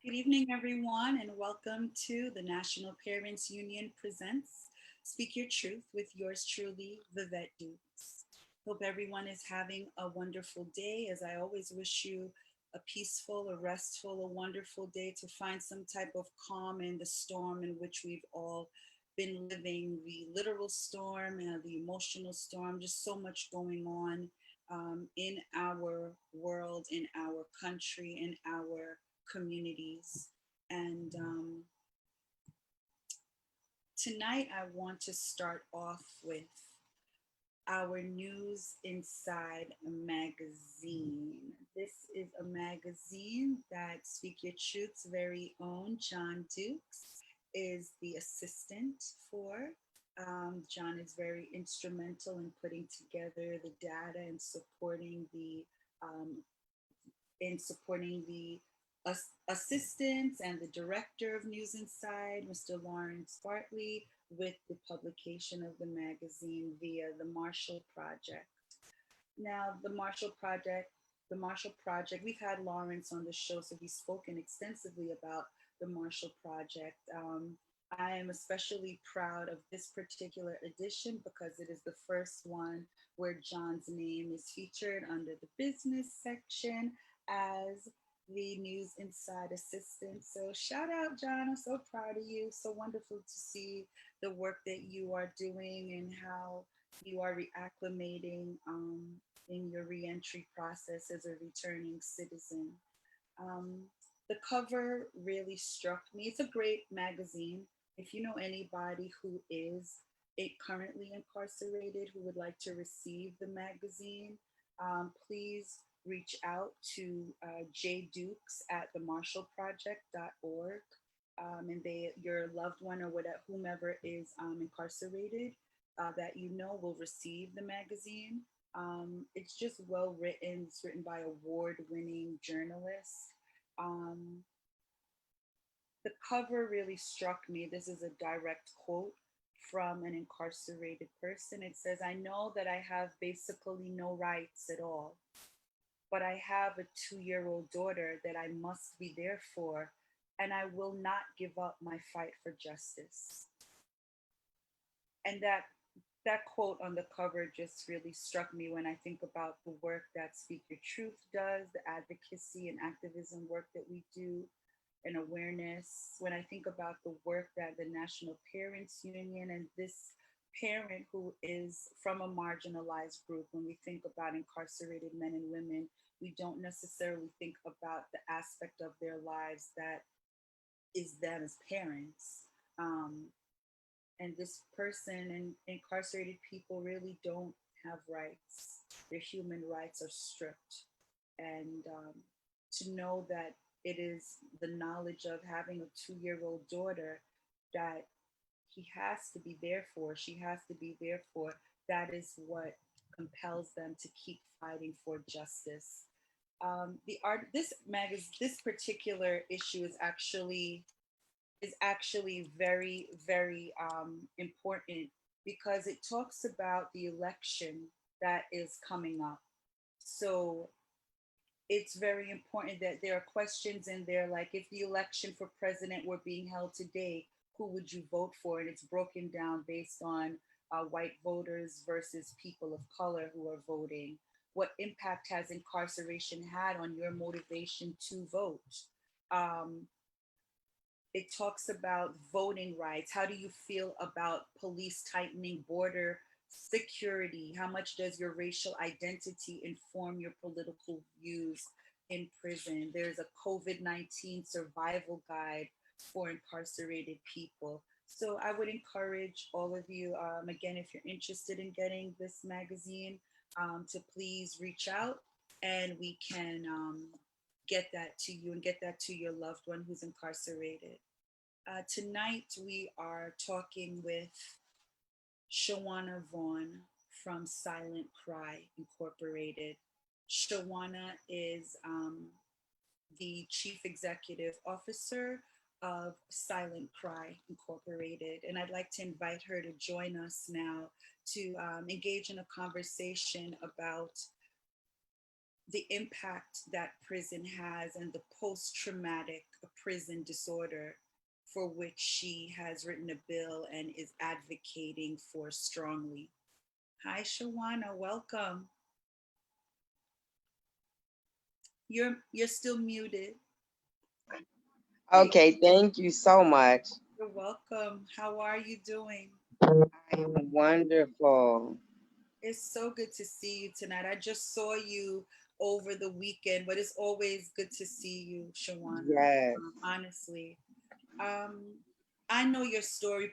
Good evening, everyone, and welcome to the National Parents Union Presents Speak Your Truth with yours truly, Vivette Dukes. Hope everyone is having a wonderful day, as I always wish you a peaceful, a restful, a wonderful day to find some type of calm in the storm in which we've all been living, the literal storm and the emotional storm, just so much going on in our world, in our country, in our communities. And tonight I want to start off with our News Inside magazine. This is a magazine that Speak Your Truth's very own John Dukes is the assistant for. John is very instrumental in putting together the data and um, supporting the assistants and the director of News Inside, Mr. Lawrence Bartley, with the publication of the magazine via the Marshall Project. Now, the Marshall Project, we've had Lawrence on the show, so he's spoken extensively about the Marshall Project. I am especially proud of this particular edition because it is the first one where John's name is featured under the business section as the News Inside assistant. So shout out, John. I'm so proud of you. So wonderful to see the work that you are doing and how you are reacclimating in your reentry process as a returning citizen. Um, the cover really struck me. It's a great magazine. If you know anybody who is currently incarcerated who would like to receive the magazine, please reach out to J Dukes at themarshallproject.org. And your loved one or whatever, whomever is incarcerated that you know will receive the magazine. It's just well written. It's written by award-winning journalists. Um, the cover really struck me. This is a direct quote from an incarcerated person. It says, "I know that I have basically no rights at all, but I have a 2-year-old daughter that I must be there for, and I will not give up my fight for justice." And that quote on the cover just really struck me when I think about the work that Speak Your Truth does, the advocacy and activism work that we do, and awareness. When I think about the work that the National Parents Union and this parent who is from a marginalized group, when we think about incarcerated men and women, we don't necessarily think about the aspect of their lives that is them as parents. Um, and this person and incarcerated people really don't have rights. Their human rights are stripped. And to know that it is the knowledge of having a 2-year-old daughter that he has to be there for, she has to be there for, that is what compels them to keep fighting for justice. The art, this particular issue is actually very, very important because it talks about the election that is coming up. So it's very important that there are questions in there like if the election for president were being held today, who would you vote for? And it's broken down based on white voters versus people of color who are voting. What impact has incarceration had on your motivation to vote? Um, it talks about voting rights. How do you feel about police tightening border security? How much does your racial identity inform your political views in prison? There's a COVID-19 survival guide for incarcerated people. So I would encourage all of you, again, if you're interested in getting this magazine, to please reach out and we can get that to you and get that to your loved one who's incarcerated. Tonight, we are talking with Shawana Vaughn from Silent Cry Incorporated. Shawana is the Chief Executive Officer of Silent Cry Incorporated. And I'd like to invite her to join us now to engage in a conversation about the impact that prison has and the post-traumatic prison disorder for which she has written a bill and is advocating for strongly. Hi, Shawana, welcome. You're still muted. Okay, thank you so much. You're welcome. How are you doing? I am wonderful. It's so good to see you tonight. I just saw you over the weekend, but it's always good to see you, Shawana. Yes. Honestly, um, I know your story.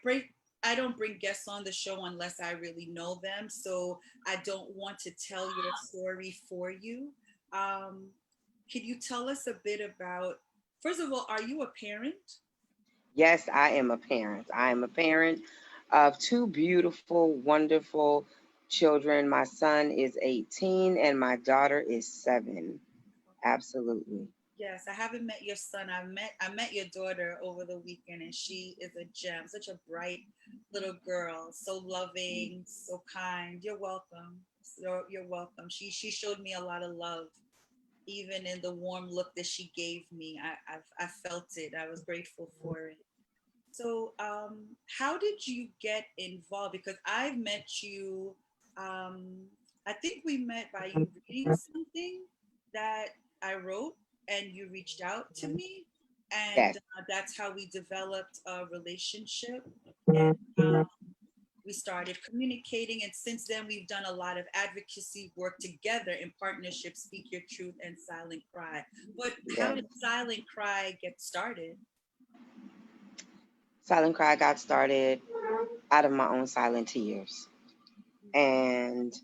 I don't bring guests on the show unless I really know them, so I don't want to tell your story for you. Um, can you tell us a bit about? First of all, are you a parent? Yes, I am a parent. I am a parent of two beautiful, wonderful children. My son is 18 and my daughter is 7. Absolutely. Yes, I haven't met your son. I met your daughter over the weekend, and she is a gem, such a bright little girl, so loving, so kind. You're welcome. You're welcome. She showed me a lot of love, even in the warm look that she gave me. I felt it. I was grateful for it. So, how did you get involved? Because I've met you, um, I think we met by you reading something that I wrote, and you reached out to me, and Yes. that's how we developed a relationship. And we started communicating, and since then, we've done a lot of advocacy work together in partnership, Speak Your Truth and Silent Cry. But how Yes. did Silent Cry get started? Silent Cry got started out of my own silent tears. And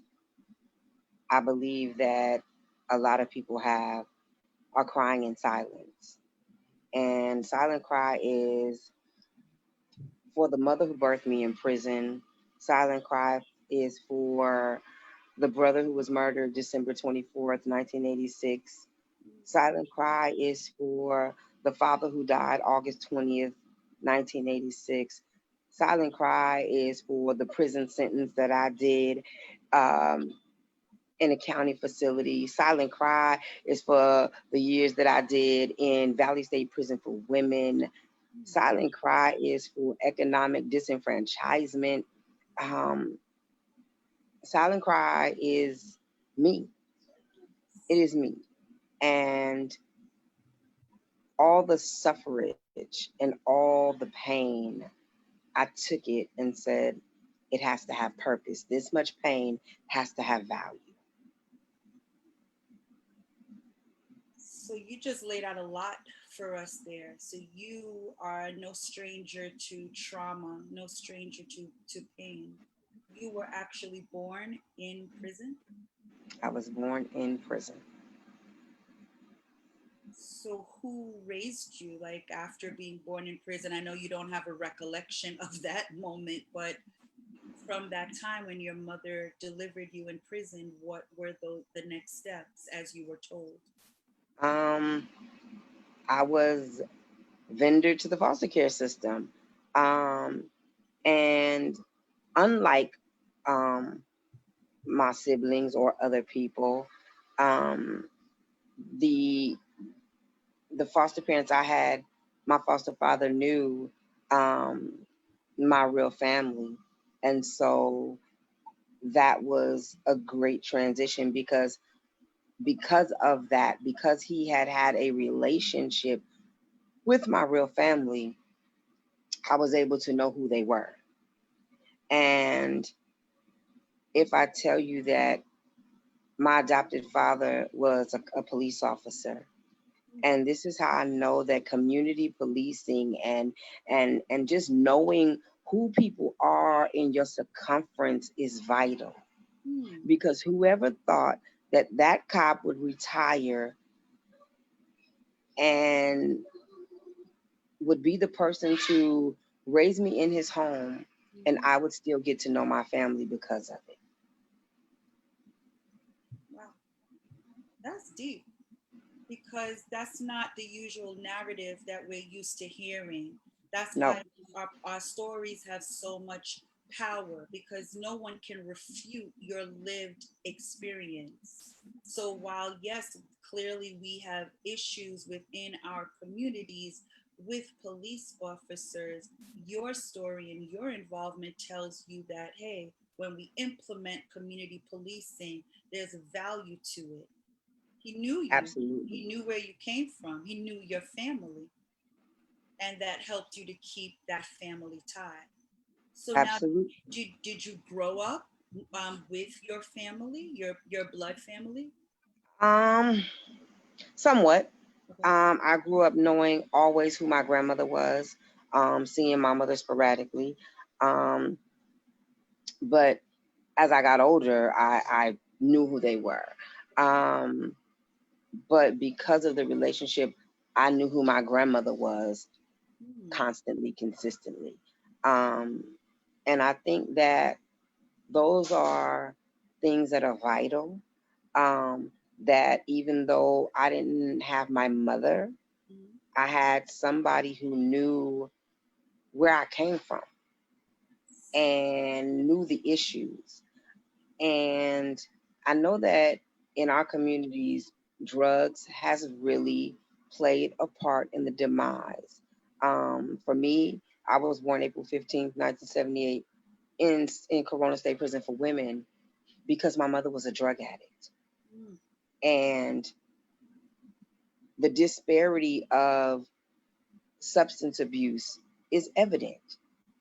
I believe that a lot of people are crying in silence. And Silent Cry is for the mother who birthed me in prison. Silent Cry is for the brother who was murdered December 24th, 1986. Silent Cry is for the father who died August 20th, 1986. Silent Cry is for the prison sentence that I did um, in a county facility. Silent Cry is for the years that I did in Valley State Prison for Women. Silent Cry is for economic disenfranchisement. Um, Silent Cry is me. It is me. And all the suffrage and all the pain, I took it and said, it has to have purpose. This much pain has to have value. So you just laid out a lot for us there. So you are no stranger to trauma, no stranger to pain. You were actually born in prison. I was born in prison. So who raised you like after being born in prison? I know you don't have a recollection of that moment, but from that time when your mother delivered you in prison, what were the next steps as you were told? Um, I was vendor to the foster care system. Um, and unlike um, my siblings or other people, um, the the foster parents I had, my foster father knew um, my real family, and so that was a great transition because of that, because he had had a relationship with my real family, I was able to know who they were. And if I tell you that my adopted father was a police officer, and this is how I know that community policing and just knowing who people are in your circumference is vital, Hmm. because whoever thought that that cop would retire and would be the person to raise me in his home and Mhm. I would still get to know my family because of it. Wow, that's deep. Because that's not the usual narrative that we're used to hearing. That's No. why our stories have so much power because no one can refute your lived experience. So, while yes, clearly we have issues within our communities with police officers, your story and your involvement tells you that, hey, when we implement community policing, there's a value to it. He knew you, he Absolutely. knew where you came from, he knew your family, and that helped you to keep that family tie. So now, Absolutely. did you grow up with your family, your blood family? Um, Somewhat. Okay. I grew up knowing always who my grandmother was, seeing my mother sporadically. Um, but as I got older, I knew who they were. Um, but because of the relationship, I knew who my grandmother was Hmm. constantly, consistently. Um, and I think that those are things that are vital. Um, that even though I didn't have my mother, Hmm. I had somebody who knew where I came from and knew the issues. And I know that in our communities, drugs has really played a part in the demise. For me, I was born April 15th, 1978, in Corona State Prison for Women because my mother was a drug addict. Hmm. And the disparity of substance abuse is evident.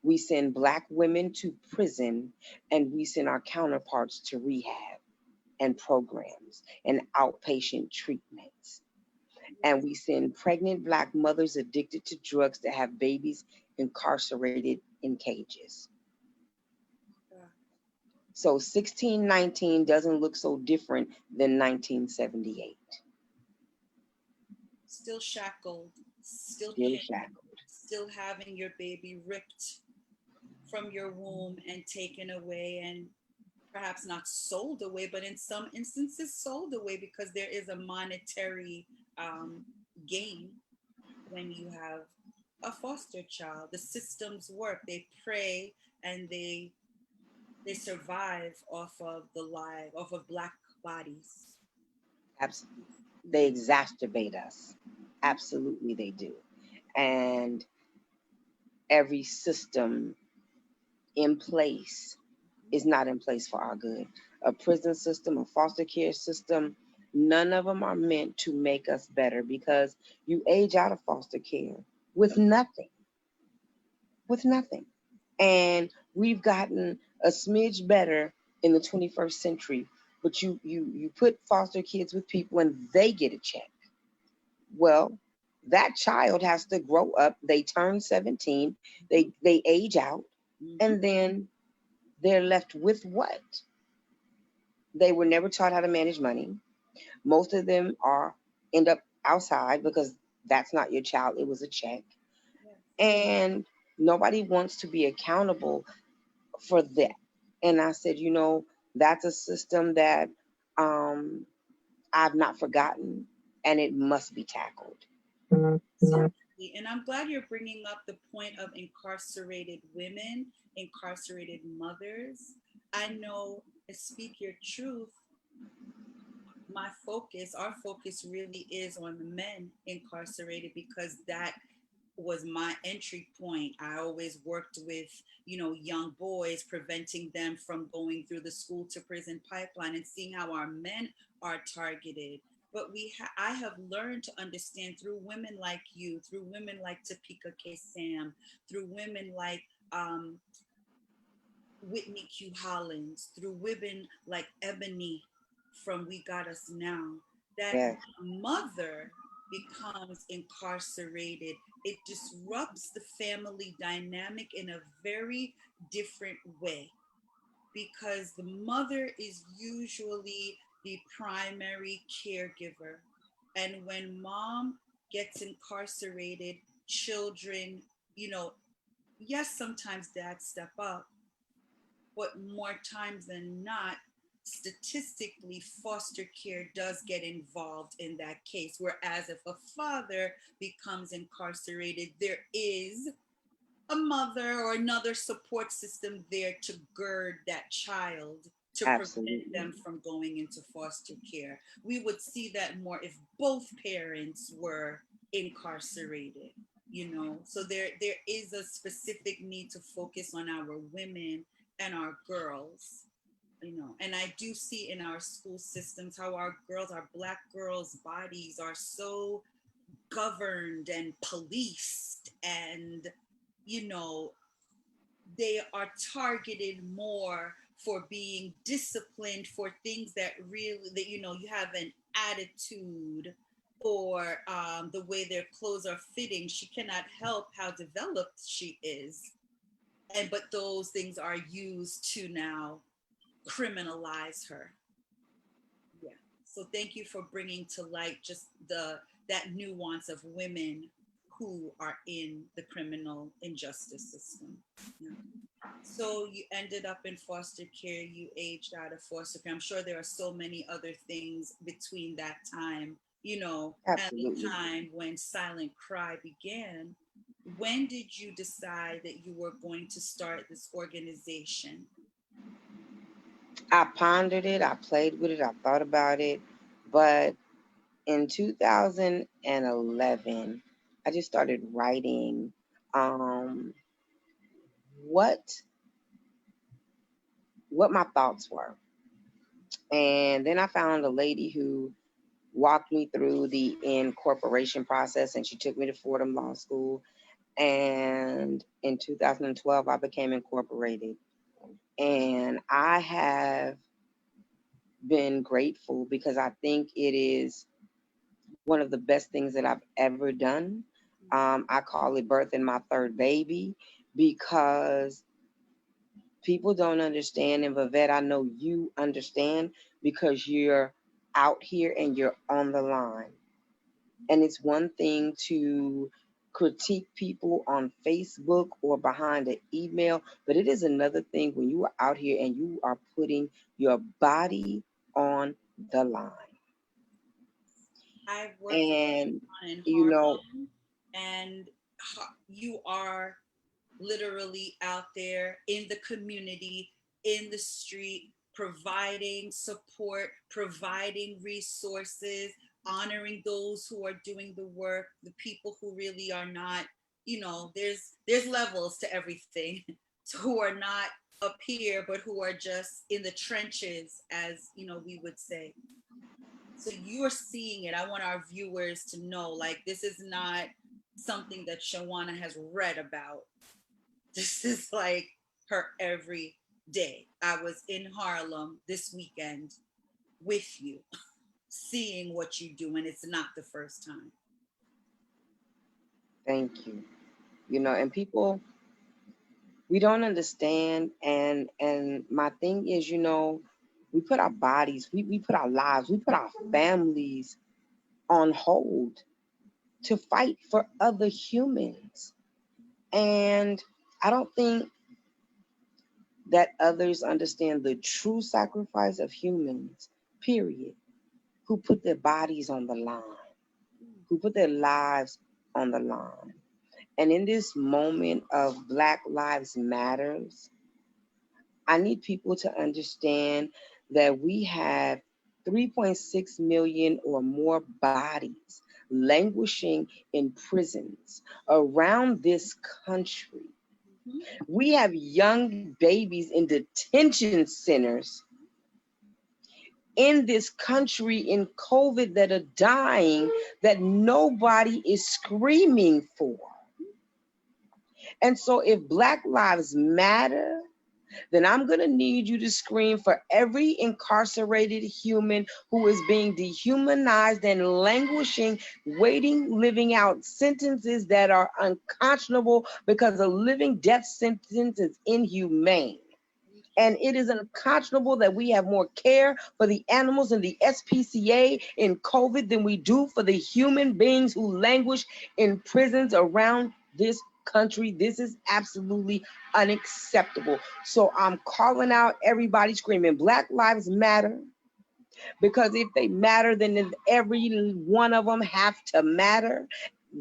We send Black women to prison and we send our counterparts to rehab and programs and outpatient treatments. And Yes. we send pregnant Black mothers addicted to drugs to have babies incarcerated in cages. God. So 1619 doesn't look so different than 1978. Still shackled, still Still chained, shackled. still having your baby ripped from your womb and taken away, and perhaps not sold away, but in some instances sold away because there is a monetary um, gain when you have a foster child. The systems work. They prey and they survive off of the life, off of black bodies. Absolutely. They Mm-hmm. exacerbate us. Absolutely, they do. And every system in place is not in place for our good. A prison system, a foster care system, none of them are meant to make us better because you age out of foster care with nothing, with nothing. And we've gotten a smidge better in the 21st century, but you put foster kids with people and they get a check. Well, that child has to grow up, they turn 17, Mm-hmm. they age out, Mm-hmm. and then they're left with what? They were never taught how to manage money. Most of them are end up outside because that's not your child, it was a check. Yes. And nobody wants to be accountable for that. And I said, that's a system that um, I've not forgotten and it must be tackled. Absolutely. And I'm glad you're bringing up the point of incarcerated women, incarcerated mothers. I know, speak your truth, my focus, our focus really is on the men incarcerated because that was my entry point. I always worked with, young boys, preventing them from going through the school to prison pipeline and seeing how our men are targeted. But I have learned to understand through women like you, through women like Topeka K. Sam, through women like um, Whitney Q. Hollins, through women like Ebony from We Got Us Now, that Yes, when a mother becomes incarcerated, it disrupts the family dynamic in a very different way because the mother is usually the primary caregiver. And when mom gets incarcerated, children, you know, yes, sometimes dads step up, but more times than not, statistically, foster care does get involved in that case. Whereas if a father becomes incarcerated, there is a mother or another support system there to gird that child to prevent Absolutely. them from going into foster care. We would see that more if both parents were incarcerated, you know. So there is a specific need to focus on our women and our girls, you know. And I do see in our school systems how our girls, our black girls' bodies are so governed and policed, and you know, they are targeted more for being disciplined for things that really, that you know, you have an attitude, or the way their clothes are fitting. She cannot help how developed she is, and but those things are used to now criminalize her. Yeah. So thank you for bringing to light just the that nuance of women who are in the criminal injustice system. Yeah. So you ended up in foster care, you aged out of foster care. I'm sure there are so many other things between that time, you know, and the Absolutely. time when Silent Cry began. When did you decide that you were going to start this organization? I pondered it, I played with it, I thought about it, but in 2011, I just started writing um, what my thoughts were, and then I found a lady who walked me through the incorporation process, and she took me to Fordham Law School. And in 2012, I became incorporated, and I have been grateful because I think it is one of the best things that I've ever done. I call it birthing my third baby because people don't understand. And Vivette, I know you understand because you're out here and you're on the line. And it's one thing to critique people on Facebook or behind an email, but it is another thing when you are out here and you are putting your body on the line. I've worked with And, someone in you know, Harlem, and you are literally out there in the community, in the street, providing support, providing resources, honoring those who are doing the work, the people who really are not, you know, there's levels to everything, who are not up here, but who are just in the trenches, as you know, we would say. So you're seeing it. I want our viewers to know, like, this is not something that Shawana has read about. This is like her every day. I was in Harlem this weekend with you, seeing what you do, and it's not the first time. thank you. You know, and people, we don't understand. And my thing is, you know, we put our bodies, we put our lives, we put our families on hold to fight for other humans. And I don't think that others understand the true sacrifice of humans, period, who put their bodies on the line, who put their lives on the line. And in this moment of Black Lives Matters, I need people to understand that we have 3.6 million or more bodies languishing in prisons around this country. Mhm. We have young babies in detention centers in this country in COVID that are dying that nobody is screaming for. And so, if Black Lives Matter, then I'm going to need you to scream for every incarcerated human who is being dehumanized and languishing, waiting, living out sentences that are unconscionable because a living death sentence is inhumane. And it is unconscionable that we have more care for the animals in the SPCA in COVID than we do for the human beings who languish in prisons around this country. This is absolutely unacceptable. So I'm calling out everybody screaming, Black Lives Matter, because if they matter, then every one of them have to matter.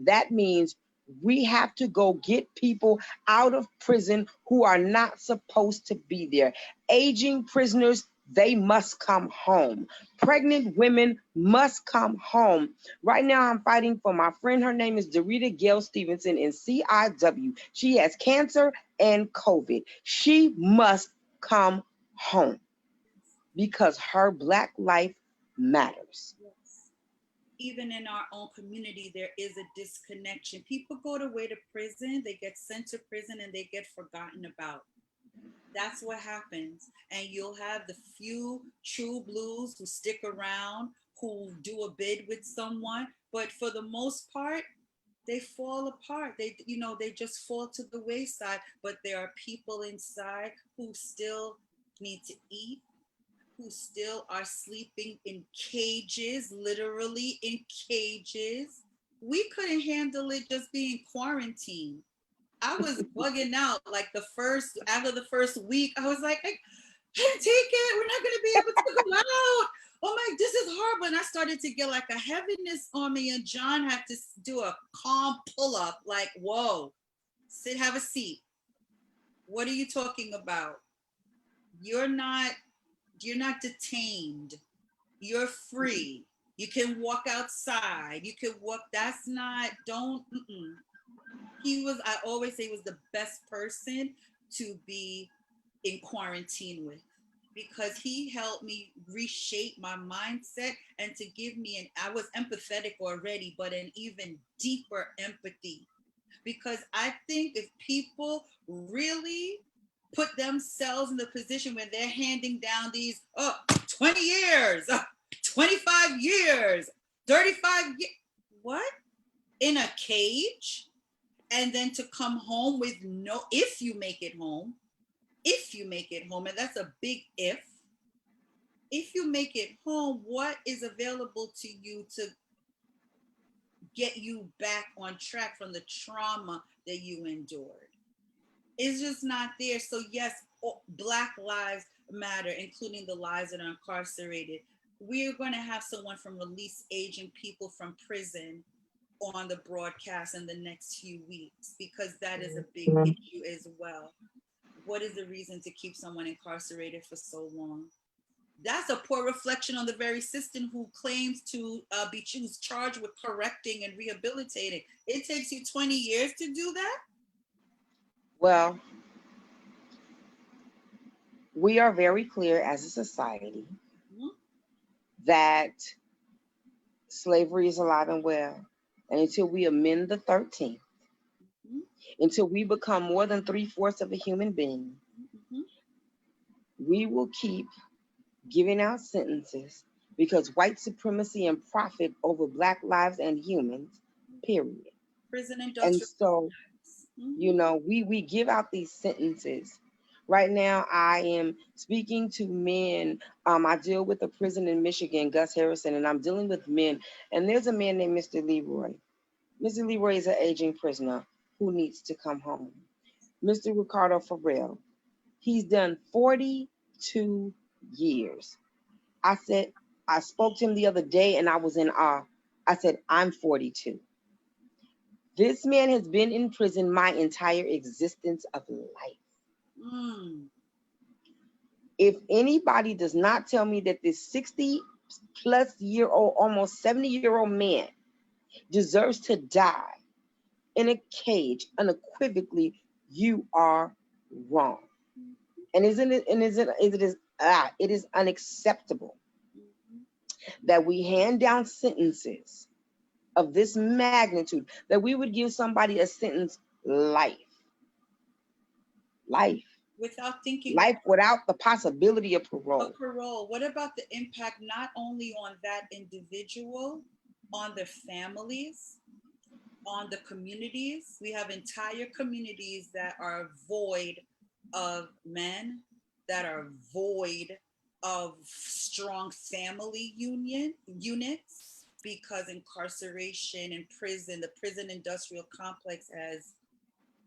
That means We have to go get people out of prison who are not supposed to be there. Aging prisoners, they must come home. Pregnant women must come home. Right now, I'm fighting for my friend. Her name is Dorita Gail Stevenson in CIW. She has cancer and COVID. She must come home because her Black life matters. Yes. Even in our own community, there is a disconnection. People go away to prison, they get sent to prison, and they get forgotten about. That's what happens. And you'll have the few true blues who stick around, who do a bid with someone. But for the most part, they fall apart. They just fall to the wayside. But there are people inside who still need to eat, who still are sleeping in cages, literally in cages. We couldn't handle it just being quarantined. I was bugging out like after the first week. I was like, I can't take it. We're not gonna be able to go out. Oh my, this is horrible. And I started to get like a heaviness on me. And John had to do a calm pull up, like, whoa, sit, have a seat. What are you talking about? You're not you're not detained. You're free. You can walk outside. You can walk. That's not, don't, I always say, was the best person to be in quarantine with, because he helped me reshape my mindset and to give me I was empathetic already, but an even deeper empathy. Because I think if people really put themselves in the position when they're handing down these 20 years, 25 years, 35 years, what? In a cage? And then to come home with if you make it home, and that's a big if you make it home, what is available to you to get you back on track from the trauma that you endured? It's just not there. So yes, Black lives matter, including the lives that are incarcerated. We're going to have someone from release aging people from prison on the broadcast in the next few weeks, because that is a big issue as well. What is the reason to keep someone incarcerated for so long? That's a poor reflection on the very system who claims to be charged with correcting and rehabilitating. It takes you 20 years to do that? Well, we are very clear as a society that slavery is alive and well. And until we amend the 13th, until we become more than 3/4 of a human being, we will keep giving out sentences because white supremacy and profit over Black lives and humans, period. Prison And industrial. so, we give out these sentences. Right now, I am speaking to men. I deal with a prison in Michigan, Gus Harrison, and I'm dealing with men. And there's a man named Mr. Leroy. Mr. Leroy is an aging prisoner who needs to come home. Mr. Ricardo Farrell, he's done 42 years. I spoke to him the other day and I was in awe. I said, I'm 42. This man has been in prison my entire existence of life. If anybody does not tell me that this 60-plus-year-old, almost 70-year-old man deserves to die in a cage unequivocally, you are wrong. And it is unacceptable that we hand down sentences of this magnitude, that we would give somebody a sentence life. Without thinking life without the possibility of parole. What about the impact not only on that individual, on their families, on the communities? We have entire communities that are void of men, that are void of strong family units, because incarceration and the prison industrial complex has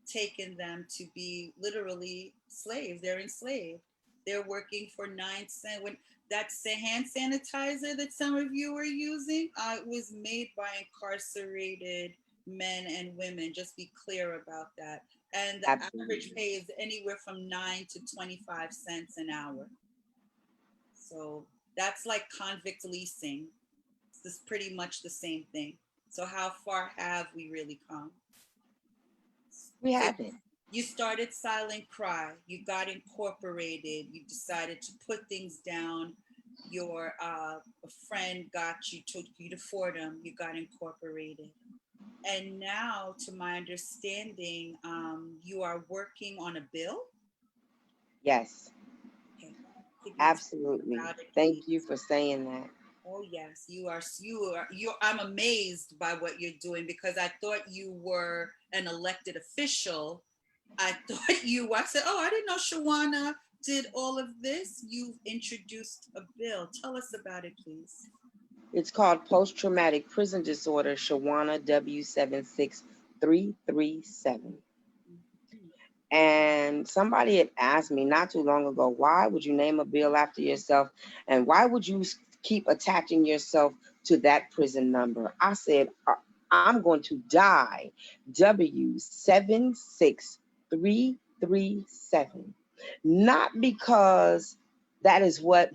taken them to be literally slaves. They're enslaved. They're working for 9 cents. When that hand sanitizer that some of you are using, was made by incarcerated men and women. Just be clear about that. And the average Absolutely. pay is anywhere from 9 to 25 cents an hour. So that's like convict leasing. It's pretty much the same thing. So how far have we really come? We So haven't. you started Silent Cry, you got incorporated, you decided to put things down. Your a friend got you, took you to Fordham, you got incorporated. And now, to my understanding, you are working on a bill. Yes, Okay, can you tell us absolutely. about it, Thank you please? for saying that. Oh yes, you. I'm amazed by what you're doing because I thought you were an elected official. I thought you. I said, oh, I didn't know Shawana did all of this. You've introduced a bill. Tell us about it, please. It's called post traumatic prison disorder, Shawana W76337. Mhm. And somebody had asked me not too long ago, why would you name a bill after yourself? And why would you keep attaching yourself to that prison number? I said, I'm going to die W76337. Not because that is what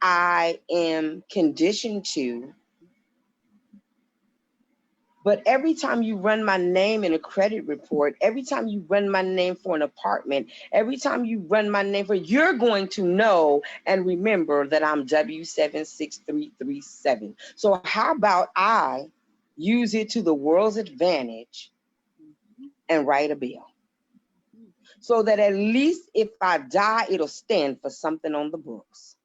I am conditioned to, but every time you run my name in a credit report, every time you run my name for an apartment, every time you run my name for, you're going to know and remember that I'm W76337. So how about I use it to the world's advantage Mhm. and write a bill Mhm. so that at least if I die, it'll stand for something on the books.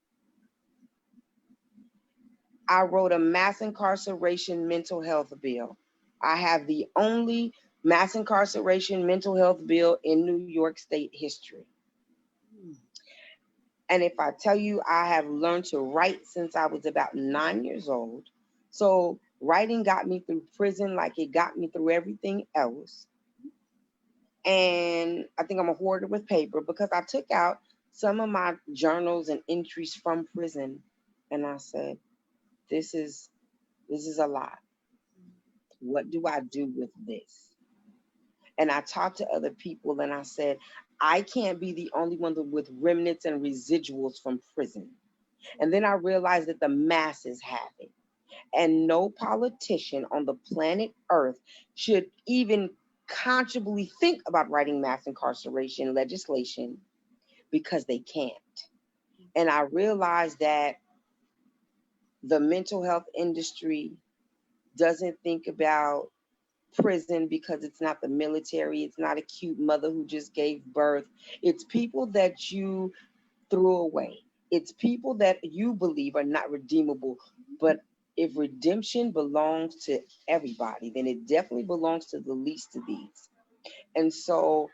I wrote a mass incarceration mental health bill. I have the only mass incarceration mental health bill in New York State history. Mhm. And if I tell you, I have learned to write since I was about 9 years old. So writing got me through prison like it got me through everything else. And I think I'm a hoarder with paper because I took out some of my journals and entries from prison and I said, this is this is a lot. What do I do with this? And I talked to other people and I said, I can't be the only one with remnants and residuals from prison. And then I realized that the masses have it. And no politician on the planet Earth should even consciously think about writing mass incarceration legislation because they can't. And I realized that the mental health industry doesn't think about prison because it's not the military, it's not a cute mother who just gave birth. It's people that you threw away. It's people that you believe are not redeemable. But if redemption belongs to everybody, then it definitely belongs to the least of these. And so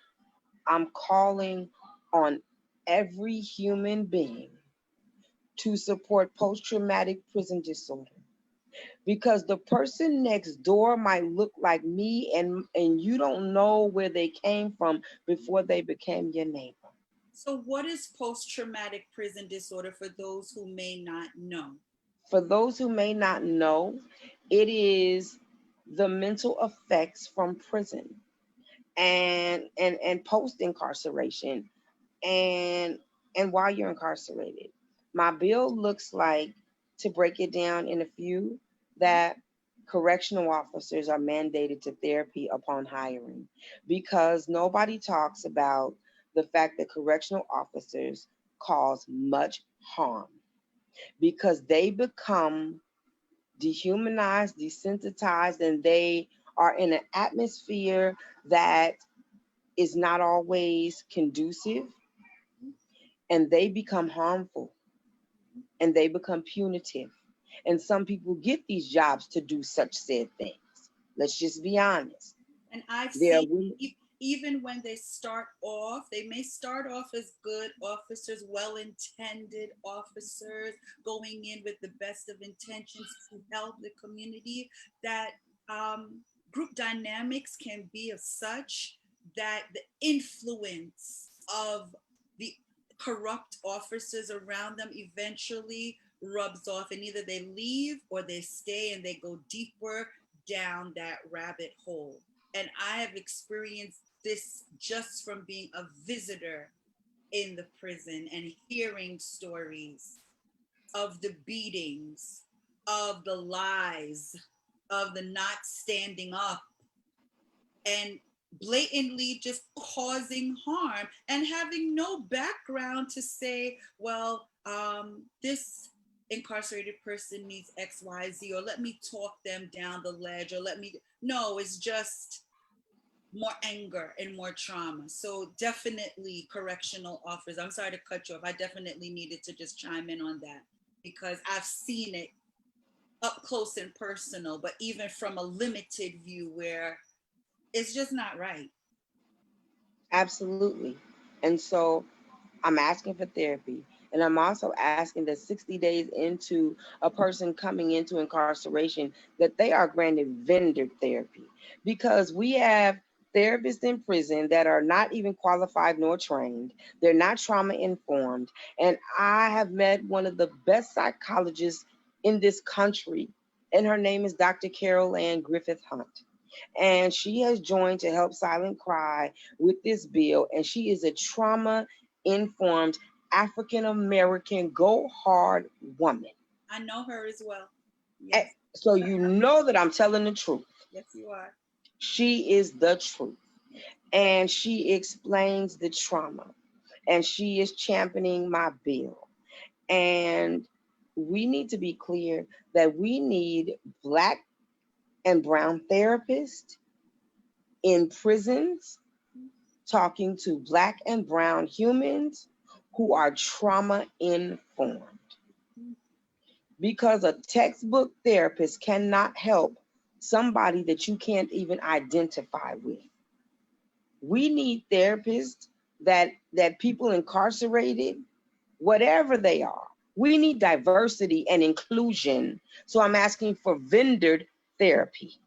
I'm calling on every human being to support post traumatic prison disorder because the person next door might look like me and you don't know where they came from before they became your neighbor. So, what is post traumatic prison disorder for those who may not know? For those who may not know, it is the mental effects from prison and post incarceration and while you're incarcerated. My bill looks like, to break it down in a few, that correctional officers are mandated to therapy upon hiring because nobody talks about the fact that correctional officers cause much harm because they become dehumanized, desensitized, and they are in an atmosphere that is not always conducive and they become harmful and they become punitive. And some people get these jobs to do such said things. Let's just be honest. And I've There are seen women, even when they start off, they may start off as good officers, well intended officers, going in with the best of intentions to help the community, that um, group dynamics can be of such that the influence of the corrupt officers around them eventually rubs off and either they leave or they stay and they go deeper down that rabbit hole. And I have experienced this just from being a visitor in the prison and hearing stories of the beatings, of the lies, of the not standing up, and blatantly just causing harm and having no background to say, well, this incarcerated person needs XYZ, or let me talk them down the ledge, or let me. No, it's just more anger and more trauma. So definitely correctional offers. I'm sorry to cut you off. I definitely needed to just chime in on that because I've seen it up close and personal, but even from a limited view where it's just not right. Absolutely. And so I'm asking for therapy. And I'm also asking that 60 days into a person coming into incarceration, that they are granted vendor therapy. Because we have therapists in prison that are not even qualified nor trained. They're not trauma informed. And I have met one of the best psychologists in this country, and her name is Dr. Carol Ann Griffith Hunt. And she has joined to help Silent Cry with this bill. And she is a trauma informed African American go hard woman. I know her as well. Yes. So you know that I'm telling the truth. Yes, you are. She is the truth. And she explains the trauma. And she is championing my bill. And we need to be clear that we need Black and brown therapists in prisons talking to Black and brown humans who are trauma informed. Because a textbook therapist cannot help somebody that you can't even identify with. We need therapists that people incarcerated, whatever they are. We need diversity and inclusion. So I'm asking for vendored therapy.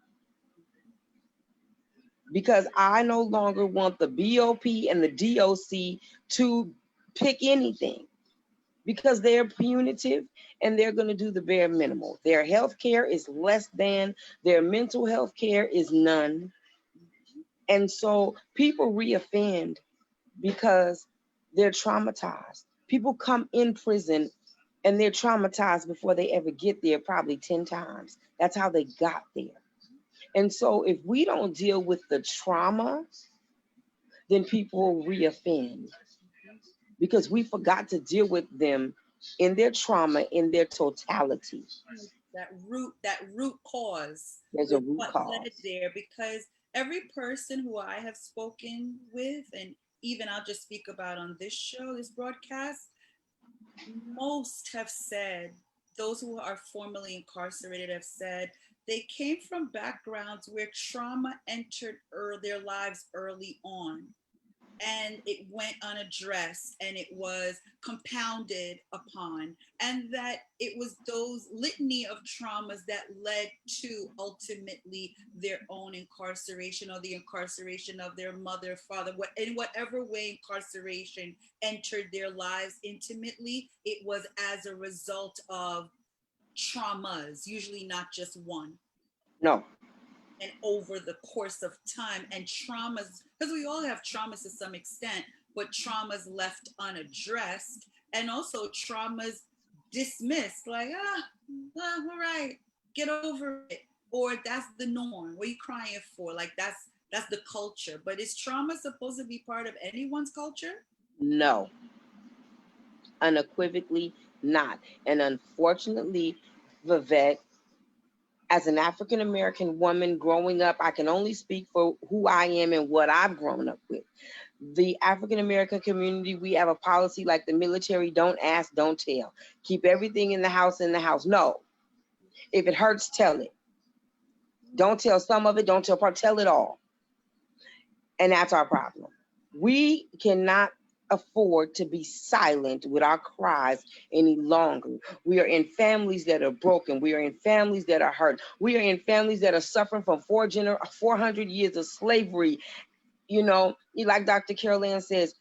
Because I no longer want the BOP and the DOC to pick anything, because they're punitive and they're going to do the bare minimal. Their health care is less than, their mental health care is none. And so people reoffend because they're traumatized. People come in prison and they're traumatized before they ever get there, probably 10 times. That's how they got there. And so if we don't deal with the trauma, then people will reoffend because we forgot to deal with them in their trauma, in their totality. That root cause. There's a root What cause. led there? Because every person who I have spoken with, and even I'll just speak about on this show, this broadcast, most have said, those who are formerly incarcerated have said they came from backgrounds where trauma entered their lives early on, and it went unaddressed and it was compounded upon, and that it was those litany of traumas that led to ultimately their own incarceration or the incarceration of their mother, father, in whatever way incarceration entered their lives intimately. It was as a result of traumas, usually not just one. No. And over the course of time, and traumas, because we all have traumas to some extent, but traumas left unaddressed, and also traumas dismissed, like all right, get over it, or that's the norm, what are you crying for, like that's the culture. But is trauma supposed to be part of anyone's culture? No. Unequivocally not. And unfortunately, Vivette, as an African American woman growing up, I can only speak for who I am and what I've grown up with. The African American community, we have a policy like the military: don't ask, don't tell. Keep everything in the house, in the house. No. If it hurts, tell it. Don't tell some of it, don't tell part, tell it all. And that's our problem. We cannot afford to be silent with our cries any longer. We are in families that are broken. We are in families that are hurt. We are in families that are suffering from 400 years of slavery. You know, like Dr. Carol Ann says,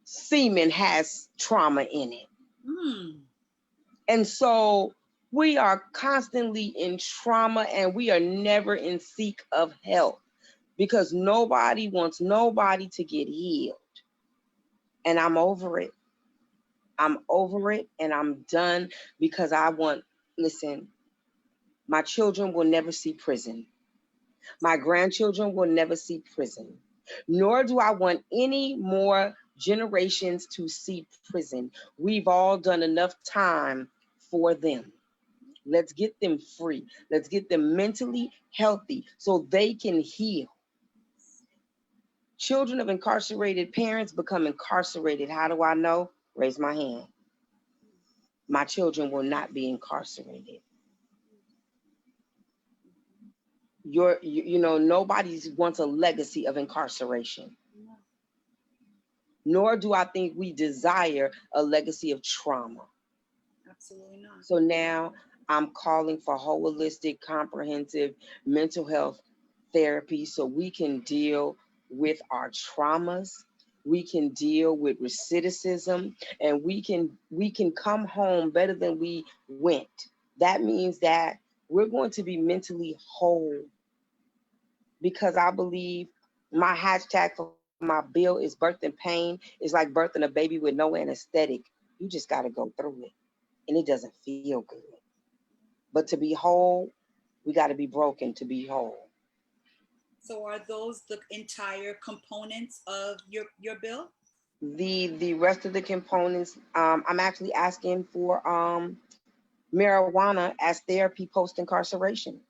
semen has trauma in it. And so We are constantly in trauma and we are never in seek of help because nobody wants nobody to get healed. And I'm over it. I'm over it and I'm done because listen, my children will never see prison. My grandchildren will never see prison. Nor do I want any more generations to see prison. We've all done enough time for them. Let's get them free. Let's get them mentally healthy so they can heal. Children of incarcerated parents become incarcerated. How do I know? Raise my hand. My children will not be incarcerated. Nobody wants a legacy of incarceration. Nor do I think we desire a legacy of trauma. Absolutely not. So now I'm calling for holistic, comprehensive mental health therapy so we can deal with our traumas, we can deal with recidivism, and we can come home better than we went. That means that we're going to be mentally whole because I believe my hashtag for my bill is birthing pain. It's like birthing a baby with no anesthetic. You just got to go through it, and it doesn't feel good. But to be whole, we got to be broken to be whole. So are those the entire components of your bill? The rest of the components, I'm actually asking for marijuana as therapy post incarceration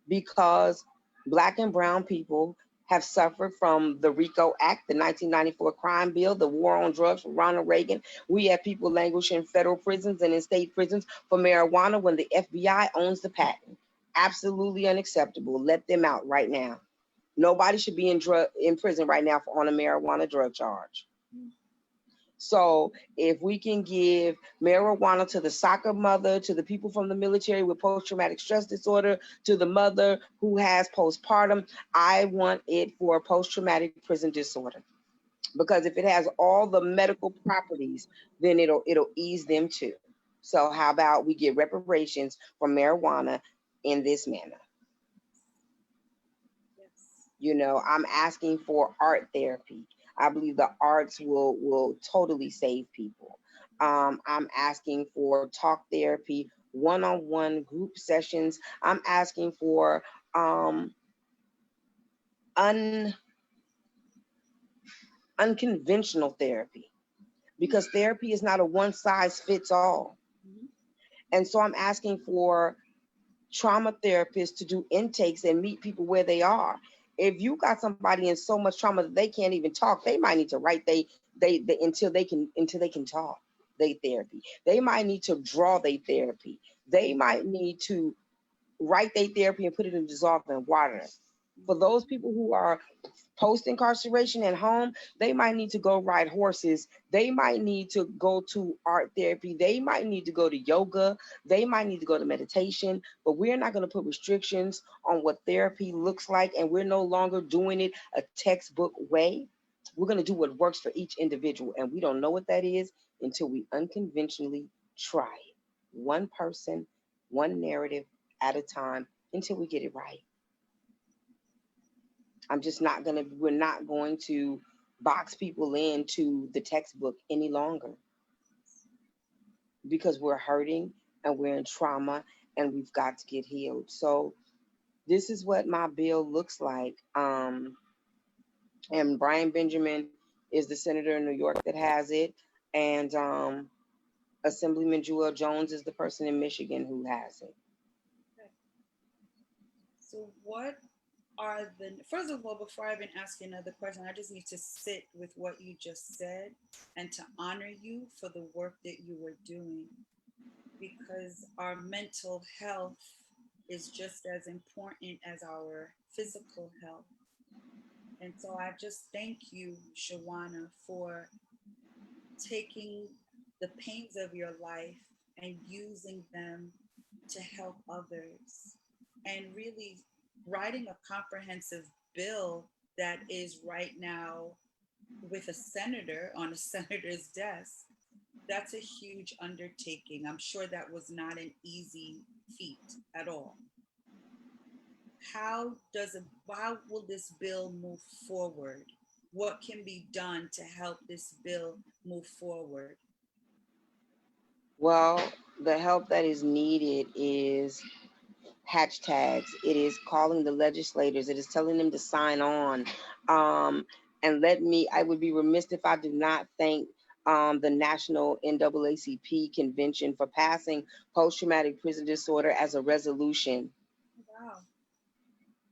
because Black and brown people have suffered from the RICO Act, the 1994 crime bill, the war on drugs from Ronald Reagan. We have people languishing in federal prisons and in state prisons for marijuana when the FBI owns the patent. Absolutely unacceptable. Let them out right now. Nobody should be in prison right now on a marijuana drug charge. So if we can give marijuana to the soccer mother, to the people from the military with post-traumatic stress disorder, to the mother who has postpartum, I want it for post-traumatic prison disorder. Because if it has all the medical properties, then it'll ease them too. So how about we get reparations for marijuana in this manner? Yes. I'm asking for art therapy. I believe the arts will totally save people. I'm asking for talk therapy, one-on-one group sessions. I'm asking for un unconventional therapy because therapy is not a one size fits all. Mhm. And so I'm asking for trauma therapists to do intakes and meet people where they are. If you got somebody in so much trauma that they can't even talk, they might need to write they until they can talk they therapy. They might need to draw their therapy. They might need to write their therapy and put it in dissolving water. For those people who are post incarceration at home, they might need to go ride horses. They might need to go to art therapy. They might need to go to yoga. They might need to go to meditation. But we're not going to put restrictions on what therapy looks like. And we're no longer doing it a textbook way. We're going to do what works for each individual. And we don't know what that is until we unconventionally try it. One person, one narrative at a time until we get it right. We're not going to box people into the textbook any longer because we're hurting and we're in trauma and we've got to get healed. So this is what my bill looks like. And Brian Benjamin is the senator in New York that has it. And Assemblyman Jewel Jones is the person in Michigan who has it. Okay. So what are the first of all, before I even ask you another question, I just need to sit with what you just said and to honor you for the work that you were doing because our mental health is just as important as our physical health. And so I just thank you, Shawana, for taking the pains of your life and using them to help others and really writing a comprehensive bill that is right now with a senator on a senator's desk That's a huge undertaking. I'm sure that was not an easy feat at all. How will this bill move forward? What can be done to help this bill move forward? Well, the help that is needed is hashtags. It is calling the legislators. It is telling them to sign on. Um, and I would be remiss if I did not thank the National NAACP convention for passing post traumatic prison disorder as a resolution.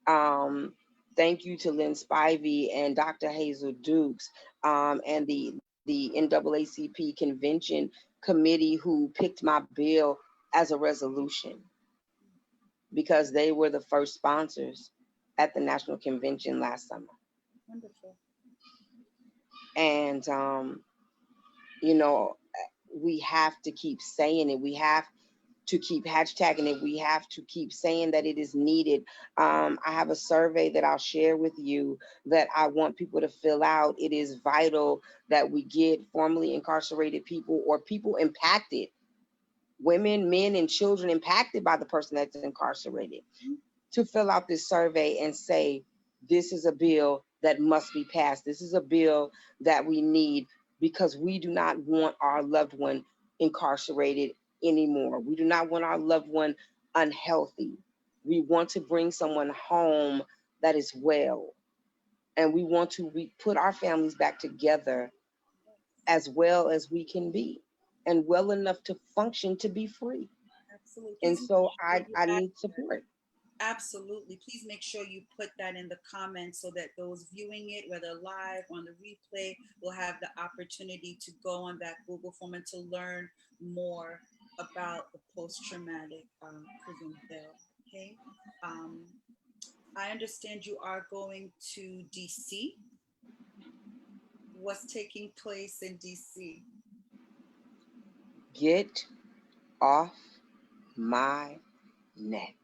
Wow. Um, Thank you to Lynn Spivey and Dr. Hazel Dukes and the NAACP convention committee who picked my bill as a resolution because they were the first sponsors at the national convention last summer. Wonderful. And, you know, we have to keep saying it. We have to keep hashtagging it. We have to keep saying that it is needed. I have a survey that I'll share with you that I want people to fill out. It is vital that we get formerly incarcerated people or people impacted, women, men, and children impacted by the person that's incarcerated, to fill out this survey and say, this is a bill that must be passed. This is a bill that we need because we do not want our loved one incarcerated anymore. We do not want our loved one unhealthy. We want to bring someone home that is well. And we want to put our families back together as well as we can be and well enough to function to be free. Absolutely. And Please make so sure I, you I add, need support. absolutely. Please make sure you put that in the comments so that those viewing it, whether live or on the replay, will have the opportunity to go on that Google form and to learn more about the post-traumatic prison bill. Okay. Um, I understand you are going to DC. What's taking place in DC? Get off my neck.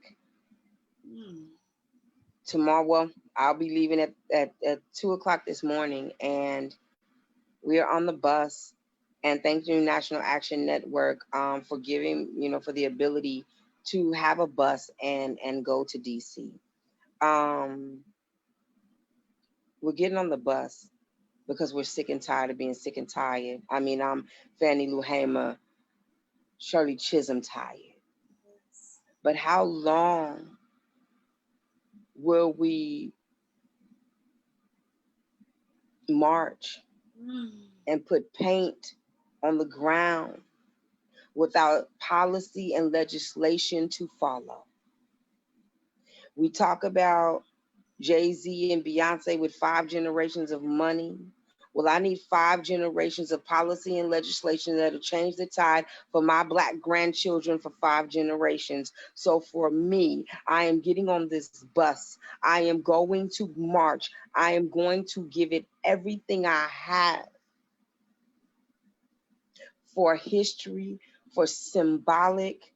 Hmm. Tomorrow, well, I'll be leaving at 2 o'clock this morning, and we are on the bus. And thank you, National Action Network, for giving, for the ability to have a bus and go to DC. Um, we're getting on the bus because we're sick and tired of being sick and tired. I mean, I'm Fannie Lou Hamer, Shirley Chisholm tired. Yes. But how long will we march Mm. and put paint on the ground without policy and legislation to follow? We talk about Jay-Z and Beyonce with 5 generations of money. Well, I need 5 generations of policy and legislation that'll change the tide for my Black grandchildren for 5 generations. So for me, I am getting on this bus. I am going to march. I am going to give it everything I have for history, for symbolic,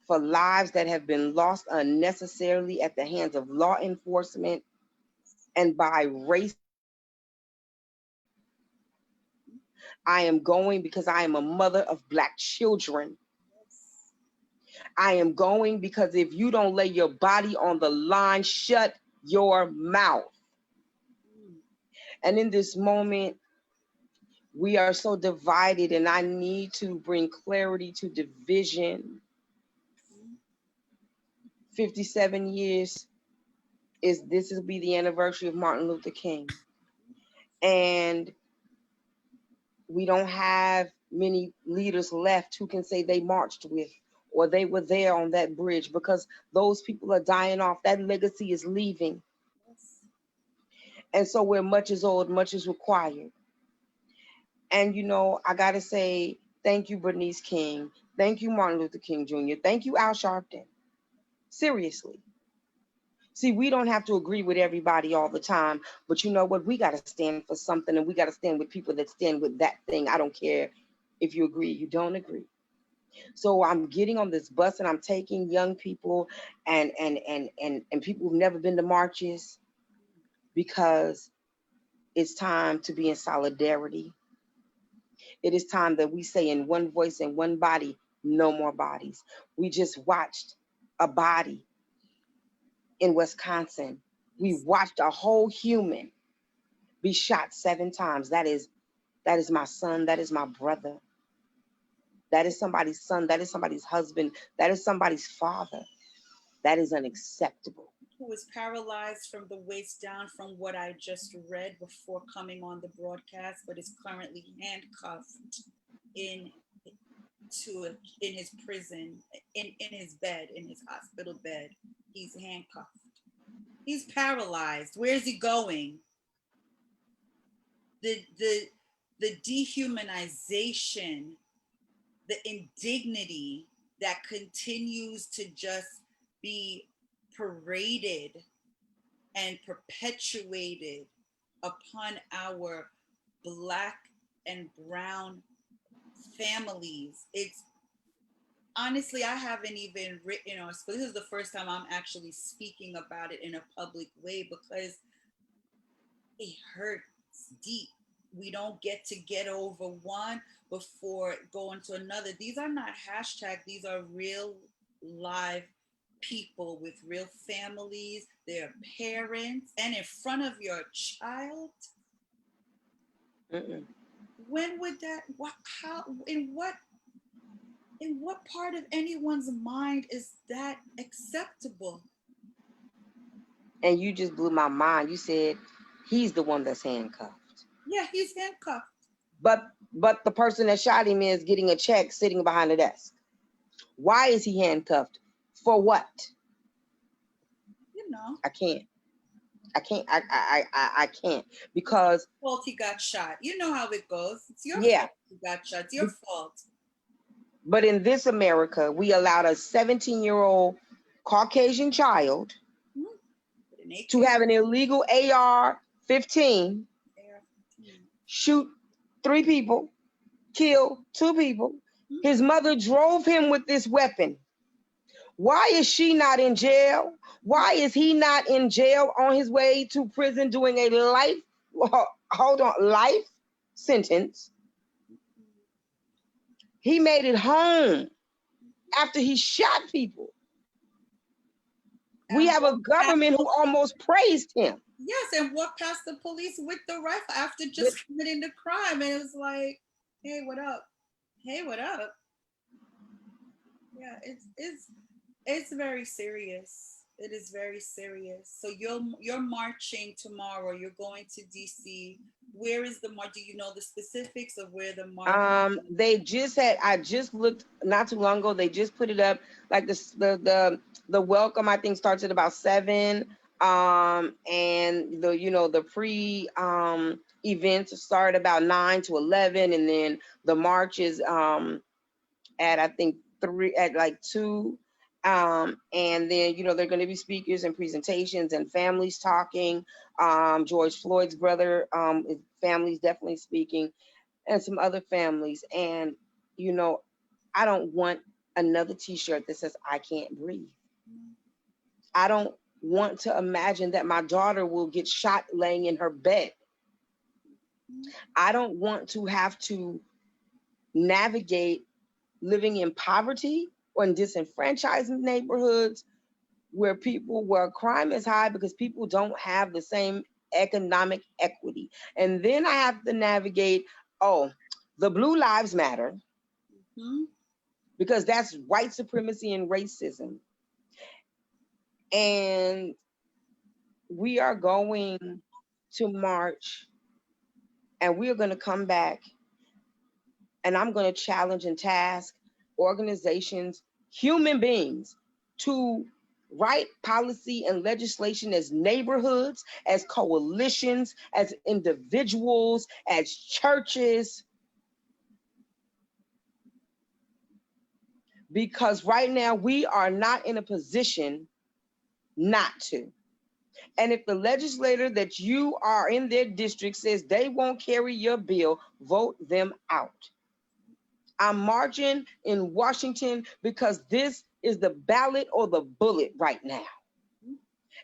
for lives that have been lost unnecessarily at the hands of law enforcement and by racist policies. I am going because I am a mother of Black children. Yes. I am going because if you don't lay your body on the line, shut your mouth. Mm. And in this moment, we are so divided, and I need to bring clarity to division. Mm. 57 years this will be the anniversary of Martin Luther King. And we don't have many leaders left who can say they marched with or they were there on that bridge because those people are dying off. That legacy is leaving. Yes. And so where much is owed, much is required. And I gotta say, thank you, Bernice King. Thank you, Martin Luther King Jr. Thank you, Al Sharpton. Seriously. See, we don't have to agree with everybody all the time, but you know what? We got to stand for something, and we got to stand with people that stand with that thing. I don't care if you agree, you don't agree. So I'm getting on this bus and I'm taking young people and people who've never been to marches because it's time to be in solidarity. It is time that we say in one voice and one body, no more bodies. We just watched a body in Wisconsin. We Yes. watched a whole human be shot 7 times. That is my son. That is my brother. That is somebody's son. That is somebody's husband. That is somebody's father. That is unacceptable. Who is paralyzed from the waist down from what I just read before coming on the broadcast, but is currently handcuffed in in his prison, in his bed, in his hospital bed. He's handcuffed. He's paralyzed. Where's he going? The dehumanization, the indignity that continues to just be paraded and perpetuated upon our Black and brown families. It's honestly, I haven't even written or so this is the first time I'm actually speaking about it in a public way because it hurts deep. We don't get over one before going to another. These are not hashtag, these are real live people with real families, their parents, and in front of your child. Mm-mm. When would that what how in what part of anyone's mind is that acceptable? And you just blew my mind. You said he's the one that's handcuffed. Yeah, he's handcuffed. But the person that shot him is getting a check sitting behind the desk. Why is he handcuffed? For what? You know, I can't. I can't because fault he got shot. You know how it goes. It's your yeah. fault he got shot. It's your fault. But in this America, we allowed a 17-year-old Caucasian child to have an illegal AR-15, shoot 3 people, kill 2 people. His mother drove him with this weapon. Why is she not in jail? Why is he not in jail on his way to prison doing a life sentence? He made it home after he shot people. We have a government who almost praised him. Yes, and walked past the police with the rifle after just committing the crime. And it was like, hey, what up? Hey, what up? Yeah, it's very serious. It is very serious. So you're marching tomorrow. You're going to DC. Where is the march? Do you know the specifics of where the march? They just had. I just looked not too long ago. They just put it up. Like the welcome, I think, starts at about 7. And the pre events start about 9 to 11, and then the march is at I think 3 at like 2. And then they're going to be speakers and presentations and families talking. George Floyd's brother, his family's definitely speaking, and some other families. And I don't want another T-shirt that says I can't breathe. I don't want to imagine that my daughter will get shot laying in her bed. I don't want to have to navigate living in poverty or in disenfranchised neighborhoods where crime is high because people don't have the same economic equity. And then I have to navigate, the Blue Lives Matter, because that's white supremacy and racism. And we are going to march, and we are going to come back, and I'm going to challenge and task organizations, human beings, to write policy and legislation as neighborhoods, as coalitions, as individuals, as churches. Because right now we are not in a position not to. And if the legislator that you are in their district says they won't carry your bill, vote them out. I'm marching in Washington because this is the ballot or the bullet right now.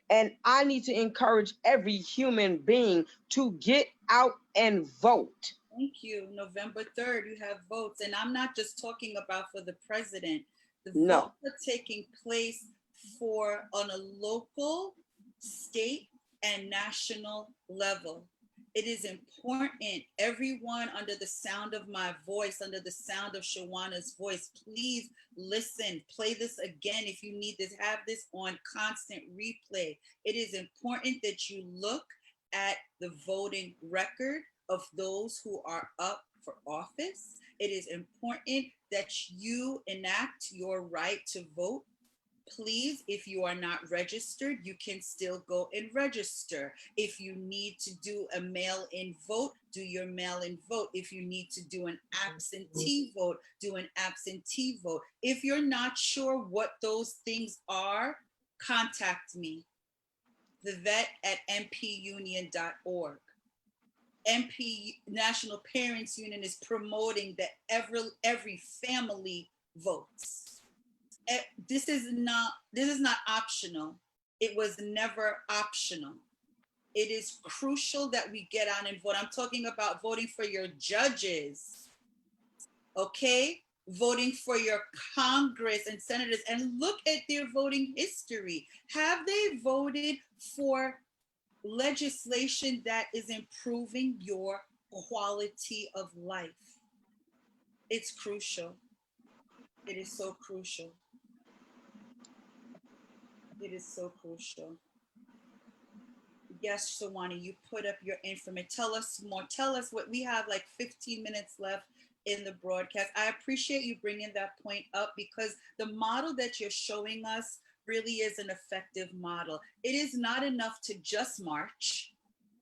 And I need to encourage every human being to get out and vote. Thank you. November 3rd, you have votes. And I'm not just talking about for the president. The votes No. are taking place for on a local, state, and national level. It is important, everyone under the sound of my voice, under the sound of Shawana's voice, please listen, play this again if you need this, have this on constant replay. It is important that you look at the voting record of those who are up for office. It is important that you enact your right to vote. Please, if you are not registered, you can still go and register. If you need to do a mail in vote, do your mail in vote. If you need to do an absentee vote, do an absentee vote. If you're not sure what those things are, contact me, Vivette at mpunion.org. MP National Parents Union is promoting that every family votes. This is not optional. It was never optional. It is crucial that we get on and vote. I'm talking about voting for your judges, okay? Voting for your Congress and senators, and look at their voting history. Have they voted for legislation that is improving your quality of life? It's crucial. It is so crucial. It is so crucial. Yes, Shawani, you put up your information. Tell us more. Tell us what we have, like 15 minutes left in the broadcast. I appreciate you bringing that point up because the model that you're showing us really is an effective model. It is not enough to just march.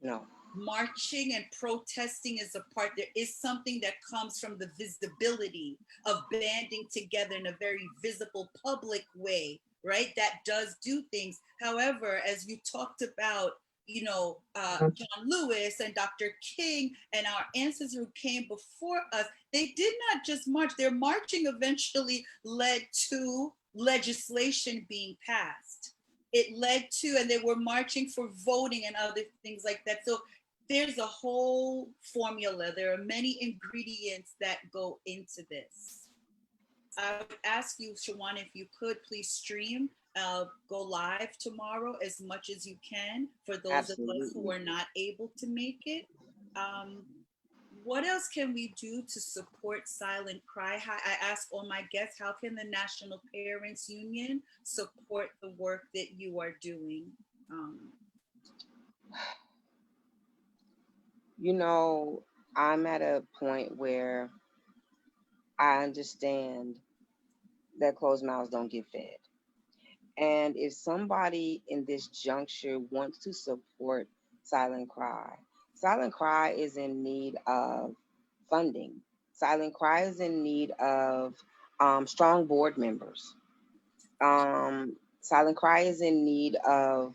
No. Marching and protesting is a part. There is something that comes from the visibility of banding together in a very visible public way, right? That does do things. However, as you talked about, John Lewis and Dr. King and our ancestors who came before us, they did not just march. Their marching eventually led to legislation being passed. It led to, and they were marching for voting and other things like that. So there's a whole formula. There are many ingredients that go into this. I would ask you, Shawan, if you could please stream, go live tomorrow as much as you can for those of us who Absolutely. are not able to make it. Um, what else can we do to support Silent Cry? I ask all my guests, how can the National Parents Union support the work that you are doing? You know, I'm at a point where I understand that closed mouths don't get fed. And if somebody in this juncture wants to support Silent Cry, Silent Cry is in need of funding. Silent Cry is in need of strong board members. Silent Cry is in need of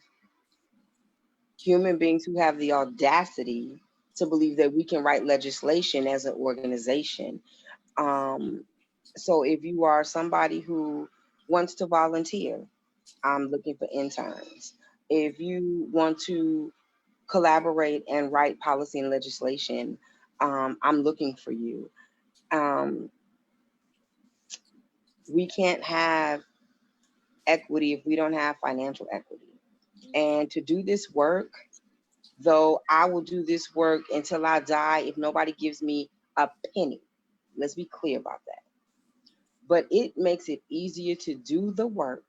human beings who have the audacity to believe that we can write legislation as an organization. Um, so if you are somebody who wants to volunteer, I'm looking for interns. If you want to collaborate and write policy and legislation, I'm looking for you. Um, we can't have equity if we don't have financial equity. And to do this work, though I will do this work until I die if nobody gives me a penny. Let's be clear about that. But it makes it easier to do the work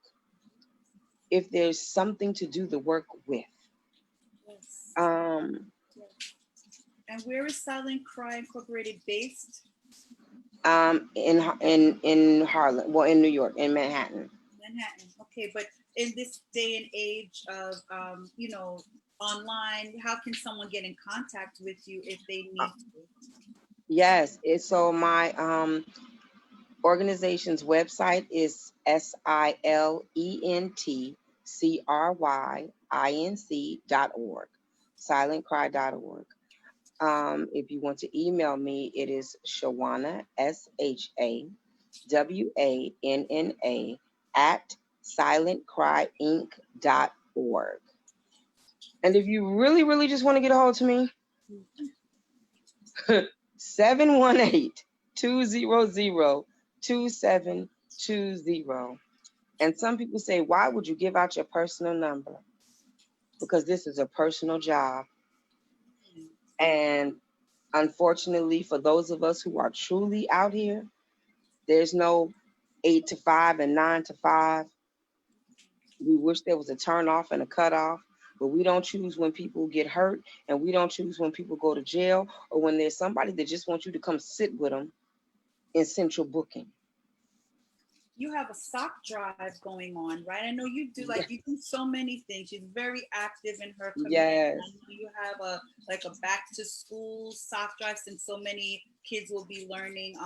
if there's something to do the work with. Yes. Um, Yes. And where is Silent Cry Incorporated based? in Harlem, well, in New York, in Manhattan. Manhattan. Okay, but in this day and age of, online, how can someone get in contact with you if they Uh, need to? yes, it's so my organization's website is silentcryinc.org, silentcry.org. If you want to email me, it is Shawanna, SHAWANNA, at silentcryinc.org. And if you really, really just want to get a hold of me, 718-200-2720. And some people say, why would you give out your personal number? Because this is a personal job. Mm. And unfortunately, for those of us who are truly out here, there's no 8 to 5 and 9 to 5. We wish there was a turn off and a cutoff, but we don't choose when people get hurt, and we don't choose when people go to jail, or when there's somebody that just wants you to come sit with them in central booking. You have a sock drive going on, right? I know you do, like Yeah. you do so many things. She's very active in her community. I Yes. know you have a like a back to school sock drive, since so many kids will be learning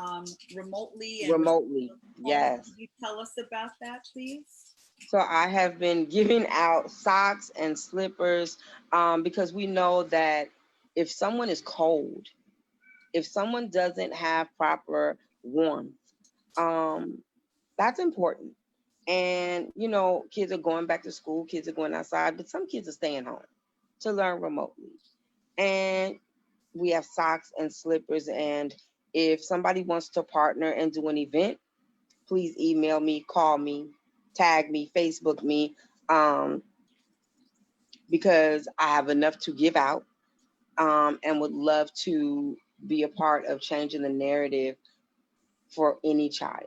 remotely and with Remotely. home. Yes. Can you tell us about that, please? So I have been giving out socks and slippers, because we know that if someone is cold, if someone doesn't have proper warmth, um, that's important. And, kids are going back to school, kids are going outside, but some kids are staying home to learn remotely. And we have socks and slippers. And if somebody wants to partner and do an event, please email me, call me, tag me, Facebook me, um, because I have enough to give out, and would love to be a part of changing the narrative for any child.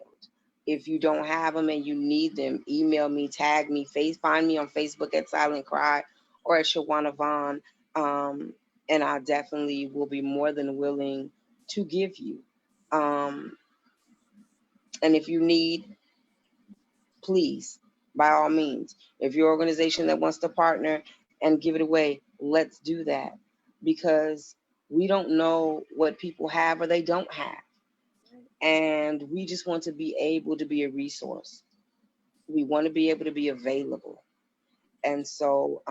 If you don't have them and you need them, email me, tag me, find me on Facebook at Silent Cry or at Shawana Vaughn, and I definitely will be more than willing to give you. Um, and if you need, please, by all means, if your organization that wants to partner and give it away, let's do that, because we don't know what people have or they don't have. And we just want to be able to be a resource. We want to be able to be available. And so,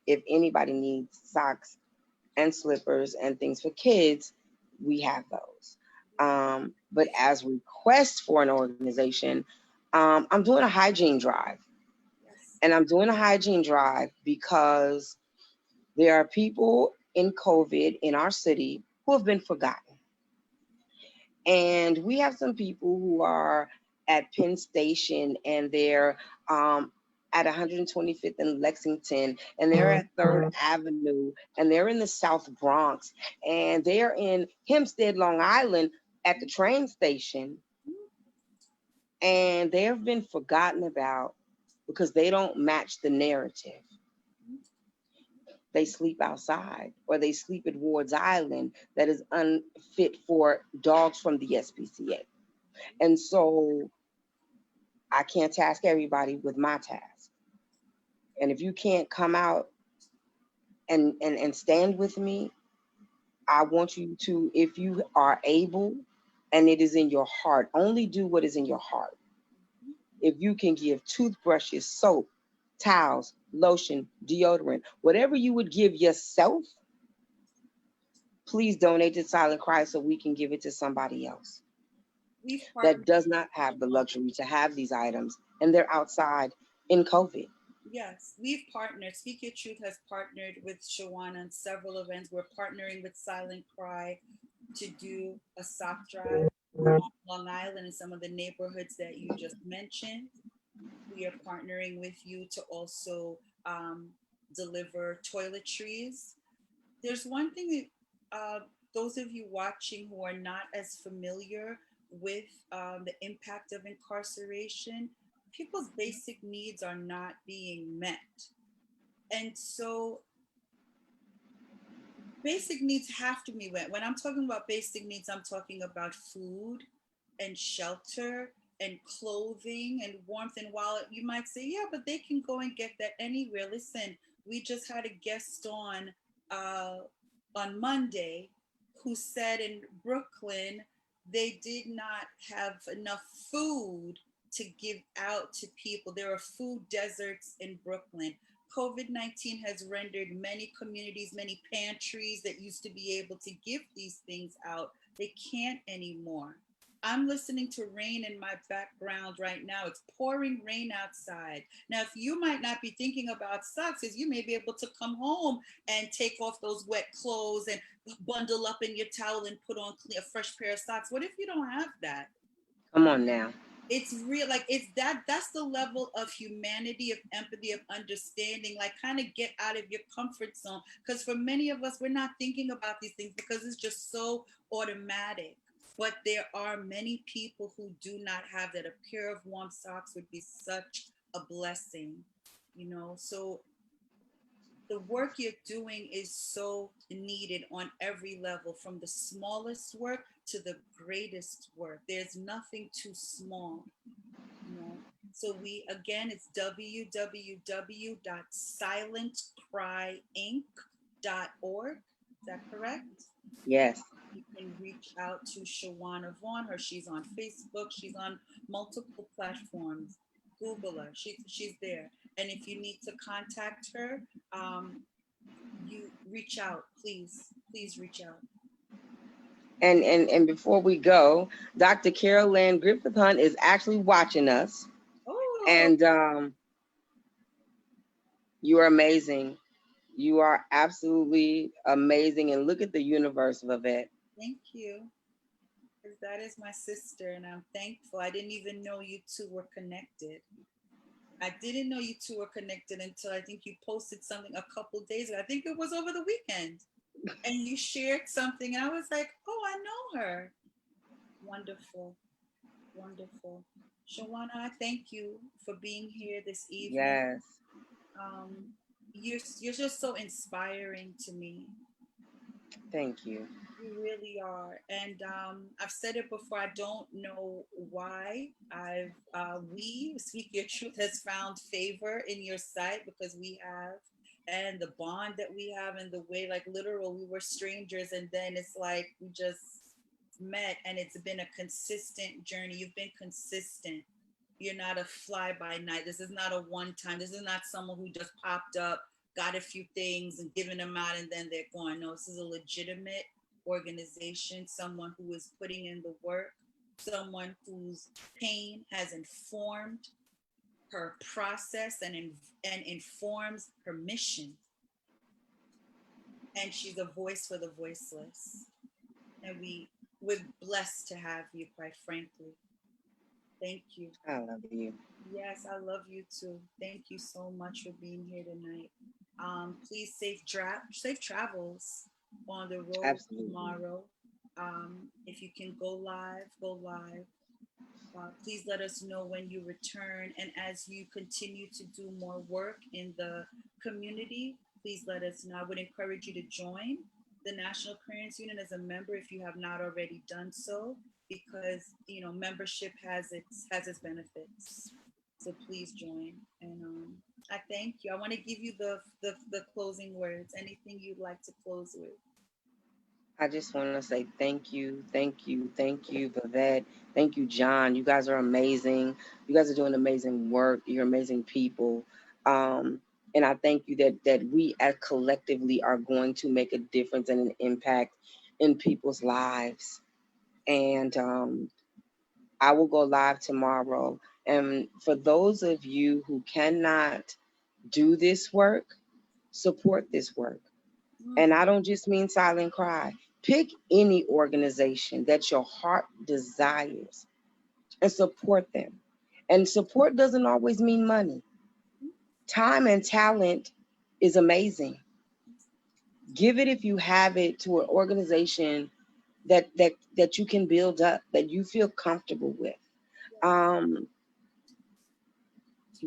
if anybody needs socks and slippers and things for kids, we have those. But as requests for an organization, I'm doing a hygiene drive. Yes. And I'm doing a hygiene drive because there are people in COVID in our city who have been forgotten. And we have some people who are at Penn Station, and they're at 125th and Lexington, and they're at 3rd Avenue, and they're in the South Bronx, and they're in Hempstead, Long Island at the train station, and they have been forgotten about because they don't match the narrative. They sleep outside, or they sleep at Ward's Island that is unfit for dogs from the SPCA. And so I can't task everybody with my task. And if you can't come out and stand with me, I want you to, if you are able and it is in your heart, only do what is in your heart. If you can give toothbrushes, soap, towels, lotion, deodorant, whatever you would give yourself, please donate to Silent Cry so we can give it to somebody else We've that partnered. does not have the luxury to have these items, and they're outside in COVID. Yes, we've partnered. Speak Your Truth has partnered with Shawana on several events. We're partnering with Silent Cry to do a sock drive on Long Island in some of the neighborhoods that you just mentioned. We are partnering with you to also deliver toiletries. There's one thing that those of you watching who are not as familiar with the impact of incarceration, people's basic needs are not being met. And so basic needs have to be met. When I'm talking about basic needs, I'm talking about food and shelter and clothing and warmth. And while you might say, yeah, but they can go and get that anywhere. Listen, we just had a guest uh, on Monday who said in Brooklyn they did not have enough food to give out to people. There are food deserts in Brooklyn. COVID-19 has rendered many communities, many pantries that used to be able to give these things out, they can't anymore. I'm listening to rain in my background right now. It's pouring rain outside. Now, if you might not be thinking about socks, is you may be able to come home and take off those wet clothes and bundle up in your towel and put on a fresh pair of socks. What if you don't have that? Come on now. It's real, like it's that's the level of humanity, of empathy, of understanding. Like, kind of get out of your comfort zone, because for many of us, we're not thinking about these things because it's just so automatic. But there are many people who do not have that. A pair of warm socks would be such a blessing, so the work you're doing is so needed on every level, from the smallest work to the greatest work. There's nothing too small, you know. So we, again, it's www.silentcryinc.org. Is that correct? Yes. You can reach out to Shawana Vaughn. She's on Facebook. She's on multiple platforms. Google her. She's there. And if you need to contact her, you reach out. Please reach out. And before we go, Dr. Carol Ann Griffith Hunt is actually watching us. Oh, And you are amazing. You are absolutely amazing. And look at the universe, Vivette. thank you. Because that is my sister, and I'm thankful. I didn't even know you two were connected. I didn't know you two were connected until I think you posted something a couple days ago. I think it was over the weekend. And you shared something, and I was like, oh, I know her. Wonderful. Wonderful. Shawana, I thank you for being here this evening. Yes. Um, you're just so inspiring to me. Thank you. You really are. And I've said it before, I don't know why we, Speak Your Truth, has found favor in your sight, because we have, and the bond that we have, and the way, like, literal, we were strangers, and then it's like we just met, and it's been a consistent journey. You've been consistent. You're not a fly by night. This is not a one time. This is not someone who just popped up, got a few things and given them out, and then they're gone. No, this is a legitimate organization, someone who is putting in the work, someone whose pain has informed her process, and informs her mission. And she's a voice for the voiceless. And we're blessed to have you, quite frankly. Thank you. I love you. Yes, I love you too. Thank you so much for being here tonight. Please safe travels on the road Absolutely. tomorrow. If you can go live, go live. Please let us know when you return. And as you continue to do more work in the community, please let us know. I would encourage you to join the National Clearance Union as a member if you have not already done so, because membership has its benefits. So please join. And I thank you. I want to give you the closing words. Anything you'd like to close with? I just want to say thank you, Vivette. Thank you, John. You guys are amazing. You guys are doing amazing work. You're amazing people. And I thank you that we as collectively are going to make a difference and an impact in people's lives. And I will go live tomorrow. And for those of you who cannot do this work, support this work. And Mm, I don't just mean Silent Cry. Pick any organization that your heart desires and support them. And support doesn't always mean money. Time and talent is amazing. Give it, if you have it, to an organization that you can build up, that you feel comfortable with. Um,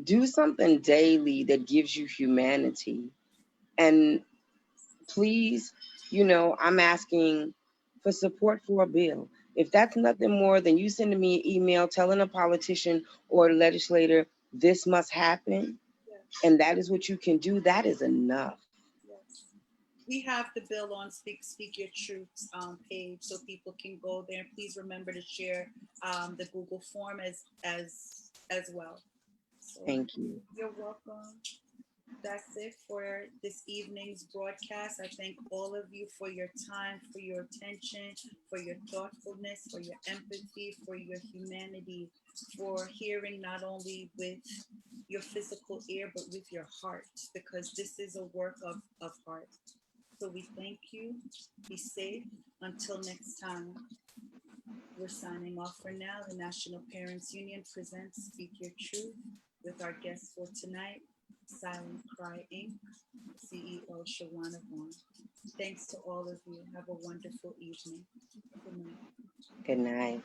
do something daily that gives you humanity. And please, I'm asking for support for a bill. If that's nothing more than you sending me an email telling a politician or a legislator this must happen, yes, and that is what you can do, that is enough. yes. We have the bill on Speak Your Truths page, so people can go there. And please remember to share the Google form as well. So Thank you. you're welcome. That's it for this evening's broadcast. I thank all of you for your time, for your attention, for your thoughtfulness, for your empathy, for your humanity, for hearing not only with your physical ear, but with your heart, because this is a work of heart. So we thank you. Be safe. Until next time, we're signing off for now. The National Parents Union presents Speak Your Truth with our guest for tonight, Silent Cry Inc., CEO Shawana Vaughn. Thanks to all of you. Have a wonderful evening. Good night. Good night.